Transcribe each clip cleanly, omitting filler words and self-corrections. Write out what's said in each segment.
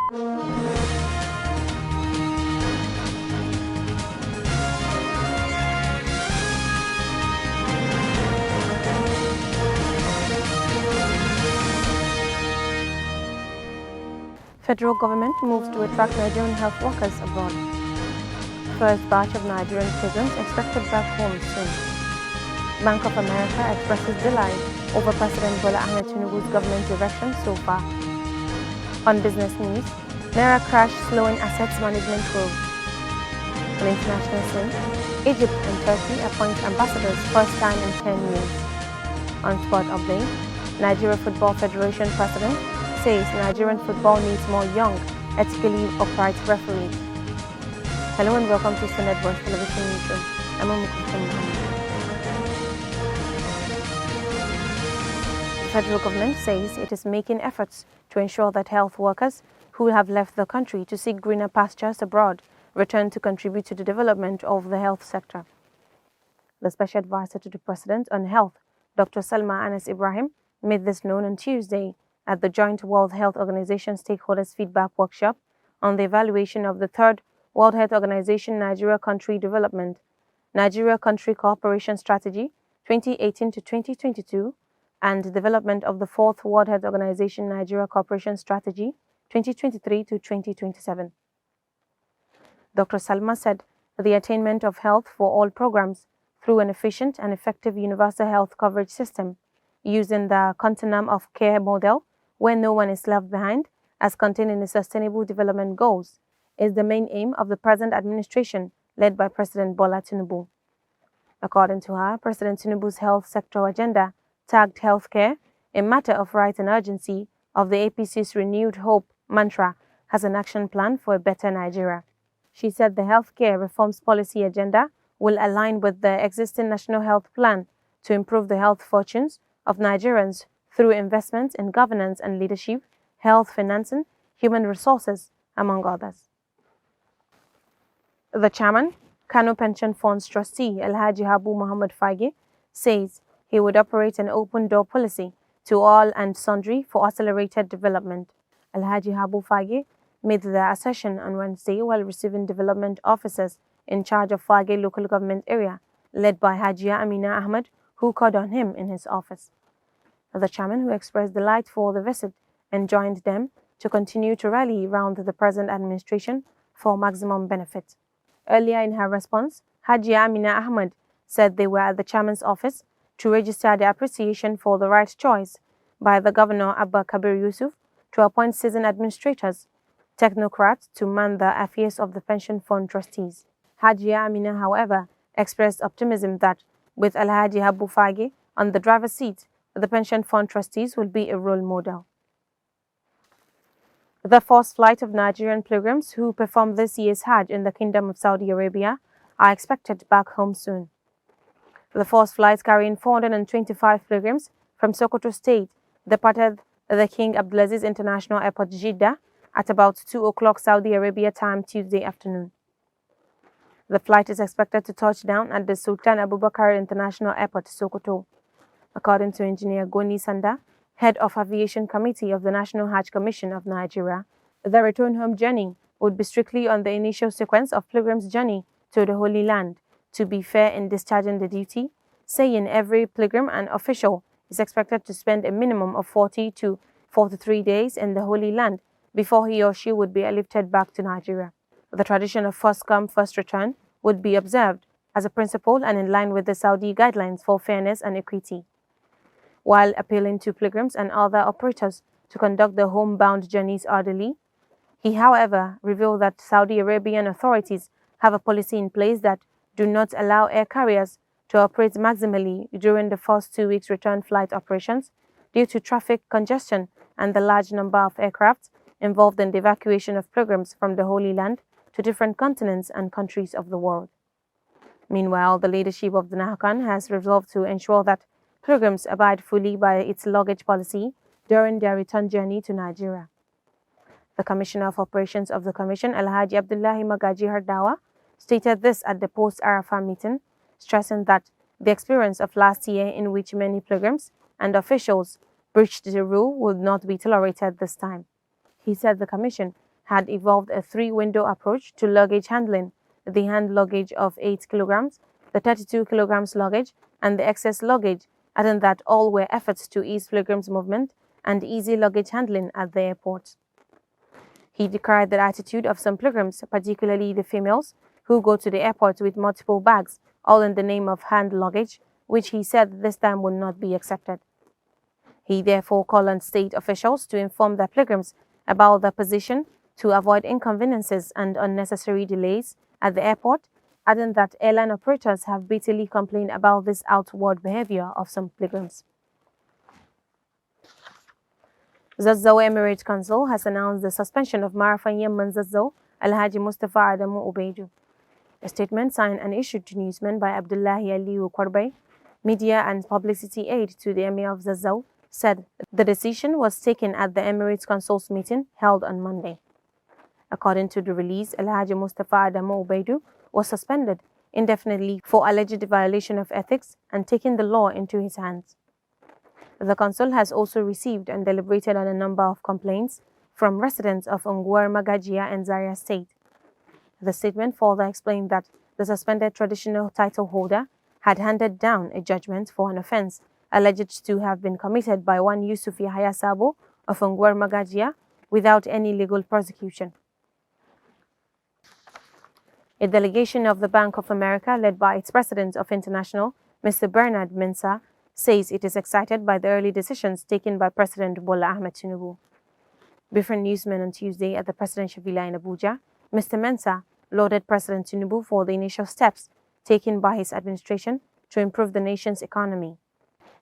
Federal government moves to attract Nigerian health workers abroad. First batch of Nigerian pilgrims expected back home soon. Bank of America expresses delight over President Bola Ahmed Tinubu's government direction so far. On business news, Naira crash slowing assets management growth. On international scene, Egypt and Turkey appoint ambassadors first time in 10 years. On sport update, Nigeria Football Federation president says Nigerian football needs more young, ethically upright referees. Hello and welcome to Svtv Voice Television Newsroom. I'm Muhammad. The federal government says it is making efforts to ensure that health workers who have left the country to seek greener pastures abroad return to contribute to the development of the health sector. The Special Advisor to the President on Health, Dr. Salma Anas Ibrahim, made this known on Tuesday at the Joint World Health Organization Stakeholders Feedback Workshop on the evaluation of the third World Health Organization Nigeria Country Development, Nigeria Country Cooperation Strategy 2018 to 2022, and development of the fourth World Health Organization Nigeria Cooperation Strategy 2023 to 2027. Dr. Salma said the attainment of health for all programs through an efficient and effective universal health coverage system using the continuum of care model where no one is left behind as contained in the Sustainable Development Goals is the main aim of the present administration led by President Bola Tinubu. According to her, President Tinubu's health sector agenda tagged healthcare, a matter of right and urgency, of the APC's renewed hope mantra has an action plan for a better Nigeria. She said the healthcare reforms policy agenda will align with the existing national health plan to improve the health fortunes of Nigerians through investments in governance and leadership, health financing, human resources, among others. The chairman, Kano Pension Fund's trustee, Alhaji Habu Muhammad Fage, says he would operate an open-door policy to all and sundry for accelerated development. Alhaji Habu Fage made the assertion on Wednesday while receiving development officers in charge of Fage local government area, led by Hajia Amina Ahmed, who called on him in his office. The chairman, who expressed delight for the visit, enjoined them to continue to rally around the present administration for maximum benefit. Earlier in her response, Hajia Amina Ahmed said they were at the chairman's office to register their appreciation for the right choice by the Governor Abba Kabir Yusuf to appoint seasoned administrators, technocrats to man the affairs of the pension fund trustees. Hajia Amina, however, expressed optimism that with Alhaji Habu Fage on the driver's seat, the pension fund trustees will be a role model. The first flight of Nigerian pilgrims who performed this year's Hajj in the Kingdom of Saudi Arabia are expected back home soon. The first flight carrying 425 pilgrims from Sokoto State departed the King Abdulaziz International Airport, Jeddah, at about 2 o'clock Saudi Arabia time Tuesday afternoon. The flight is expected to touch down at the Sultan Abubakar International Airport, Sokoto. According to Engineer Goni Sanda, head of Aviation Committee of the National Hajj Commission of Nigeria, the return home journey would be strictly on the initial sequence of pilgrims' journey to the Holy Land, to be fair in discharging the duty, saying every pilgrim and official is expected to spend a minimum of 40 to 43 days in the Holy Land before he or she would be airlifted back to Nigeria. The tradition of first come, first return would be observed as a principle and in line with the Saudi guidelines for fairness and equity. While appealing to pilgrims and other operators to conduct their homebound journeys orderly, he, however, revealed that Saudi Arabian authorities have a policy in place that do not allow air carriers to operate maximally during the first 2 weeks return flight operations due to traffic congestion and the large number of aircraft involved in the evacuation of pilgrims from the Holy Land to different continents and countries of the world. Meanwhile, the leadership of the Nahakan has resolved to ensure that pilgrims abide fully by its luggage policy during their return journey to Nigeria. The Commissioner of Operations of the Commission, Alhaji Abdullahi Magaji Hardawa, stated this at the post-Arafah meeting, stressing that the experience of last year in which many pilgrims and officials breached the rule would not be tolerated this time. He said the Commission had evolved a three-window approach to luggage handling: the hand luggage of 8 kilograms, the 32 kilograms luggage, and the excess luggage, adding that all were efforts to ease pilgrims' movement and easy luggage handling at the airport. He decried the attitude of some pilgrims, particularly the females, who go to the airport with multiple bags, all in the name of hand luggage, which he said this time would not be accepted. He therefore called on state officials to inform their pilgrims about their position to avoid inconveniences and unnecessary delays at the airport, adding that airline operators have bitterly complained about this outward behavior of some pilgrims. Zazzau Emirate Council has announced the suspension of Marafan Yamman Zazzau Alhaji Mustafa Adamu Ubaidu. A statement signed and issued to newsmen by Abdullahi Aliyu Korbay, media and publicity aide to the Emir of Zazzau, said the decision was taken at the Emirates Council's meeting held on Monday. According to the release, Alhaji Mustafa Adamu Ubaidu was suspended indefinitely for alleged violation of ethics and taking the law into his hands. The council has also received and deliberated on a number of complaints from residents of Unguwar Magajia and Zaria State. The statement further explained that the suspended traditional title holder had handed down a judgment for an offense alleged to have been committed by one Yusuf Yahya Sabo of Unguwar Magajia without any legal prosecution. A delegation of the Bank of America, led by its president of International, Mr. Bernard Mensah, says it is excited by the early decisions taken by President Bola Ahmed Tinubu. Briefing newsmen on Tuesday at the presidential villa in Abuja, Mr. Mensah lauded President Tinubu for the initial steps taken by his administration to improve the nation's economy.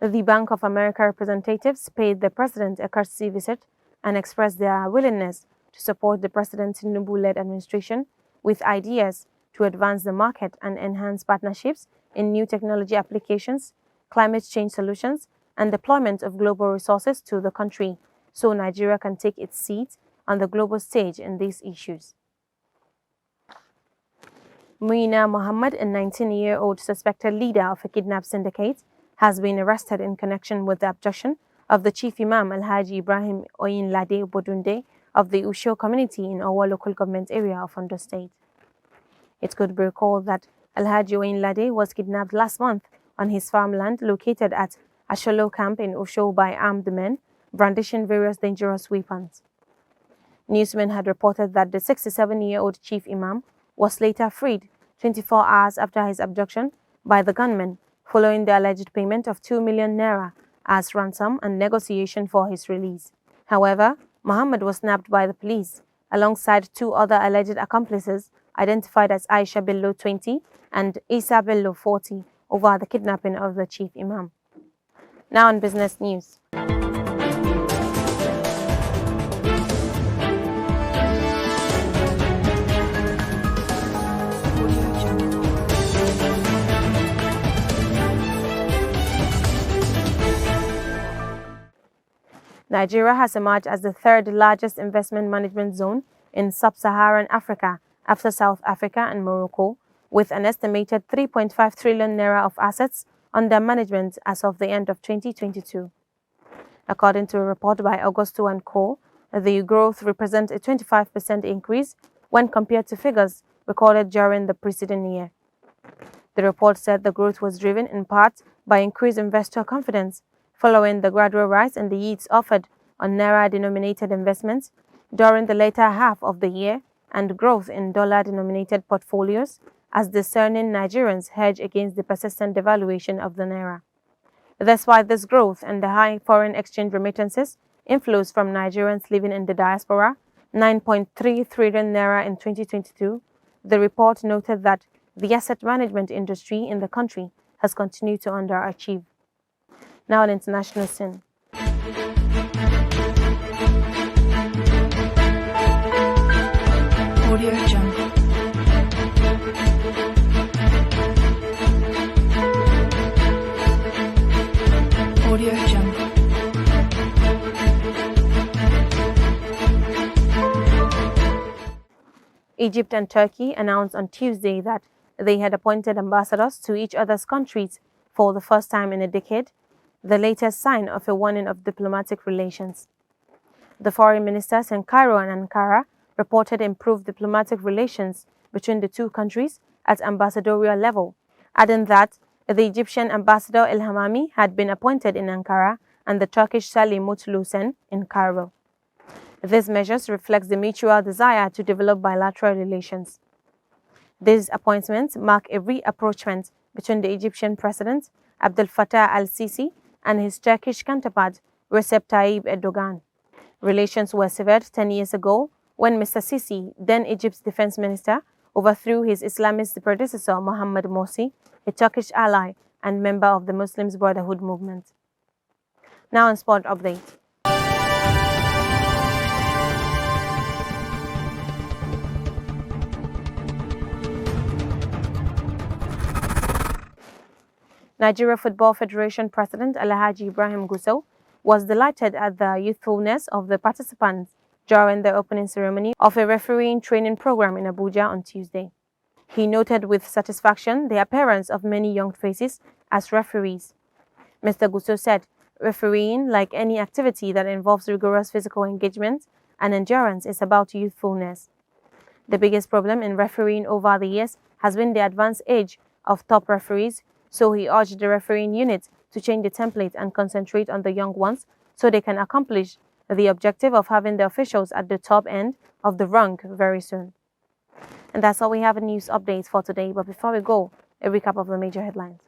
The Bank of America representatives paid the president a courtesy visit and expressed their willingness to support the President Tinubu-led administration with ideas to advance the market and enhance partnerships in new technology applications, climate change solutions, and deployment of global resources to the country, so Nigeria can take its seat on the global stage in these issues. Muina Muhammad, a 19-year-old suspected leader of a kidnap syndicate, has been arrested in connection with the abduction of the chief imam Alhaji Ibrahim Oyinlade Bodunde of the Usho community in Owo local government area of Ondo State. It could be recalled that Alhaji Oyinlade was kidnapped last month on his farmland located at Asholo camp in Usho by armed men brandishing various dangerous weapons. Newsmen had reported that the 67-year-old chief imam was later freed 24 hours after his abduction by the gunmen, following the alleged payment of 2 million naira as ransom and negotiation for his release. However, Muhammad was snapped by the police alongside two other alleged accomplices identified as Aisha Bello, 20, and Isa Bello, 40, over the kidnapping of the chief imam. Now on business news. Nigeria has emerged as the third largest investment management zone in sub-Saharan Africa after South Africa and Morocco, with an estimated 3.5 trillion naira of assets under management as of the end of 2022. According to a report by Augusto and Co., the growth represents a 25% increase when compared to figures recorded during the preceding year. The report said the growth was driven in part by increased investor confidence following the gradual rise in the yields offered on naira-denominated investments during the later half of the year and growth in dollar-denominated portfolios as discerning Nigerians hedge against the persistent devaluation of the naira. Despite this growth and the high foreign exchange remittances, inflows from Nigerians living in the diaspora, 9.3 trillion naira in 2022, the report noted that the asset management industry in the country has continued to underachieve. Now on international scene. Audio Jungle. Audio Jungle. Egypt and Turkey announced on Tuesday that they had appointed ambassadors to each other's countries for the first time in a decade, the latest sign of a warning of diplomatic relations. The foreign ministers in Cairo and Ankara reported improved diplomatic relations between the two countries at ambassadorial level, adding that the Egyptian ambassador El Hamami had been appointed in Ankara and the Turkish Salih Mutlusen in Cairo. These measures reflect the mutual desire to develop bilateral relations. These appointments mark a rapprochement between the Egyptian President Abdel Fattah al-Sisi and his Turkish counterpart Recep Tayyip Erdogan. Relations were severed 10 years ago when Mr. Sisi, then Egypt's defense minister, overthrew his Islamist predecessor Mohammed Morsi, a Turkish ally and member of the Muslim Brotherhood movement. Now on sport update. Nigeria Football Federation President Alhaji Ibrahim Gusau was delighted at the youthfulness of the participants during the opening ceremony of a refereeing training program in Abuja on Tuesday. He noted with satisfaction the appearance of many young faces as referees. Mr. Gusau said, refereeing, like any activity that involves rigorous physical engagement and endurance, is about youthfulness. The biggest problem in refereeing over the years has been the advanced age of top referees, so he urged the refereeing unit to change the template and concentrate on the young ones so they can accomplish the objective of having the officials at the top end of the rank very soon. And that's all we have in news updates for today. But before we go, a recap of the major headlines.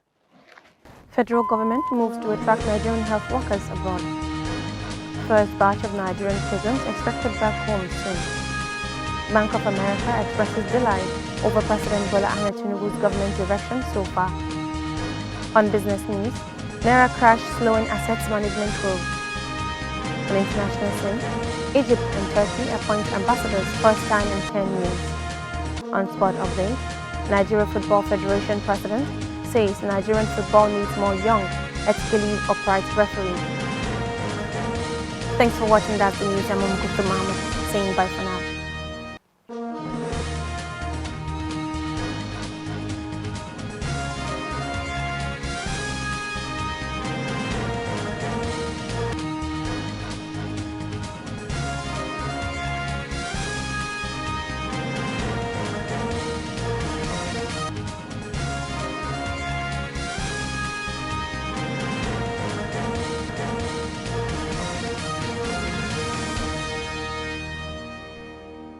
Federal government moves to attract Nigerian health workers abroad. First batch of Nigerian prisons expected back home soon. Bank of America expresses delight over President Bola Ahmed Tinubu's government direction so far. On business news, Naira crash slowing assets management growth. On international scene, Egypt and Turkey appoint ambassadors first time in 10 years. On sport update, Nigeria Football Federation President says Nigerian football needs more young, ethically upright referees. Thanks for watching. That's the news. I'm Mohammed saying bye for now.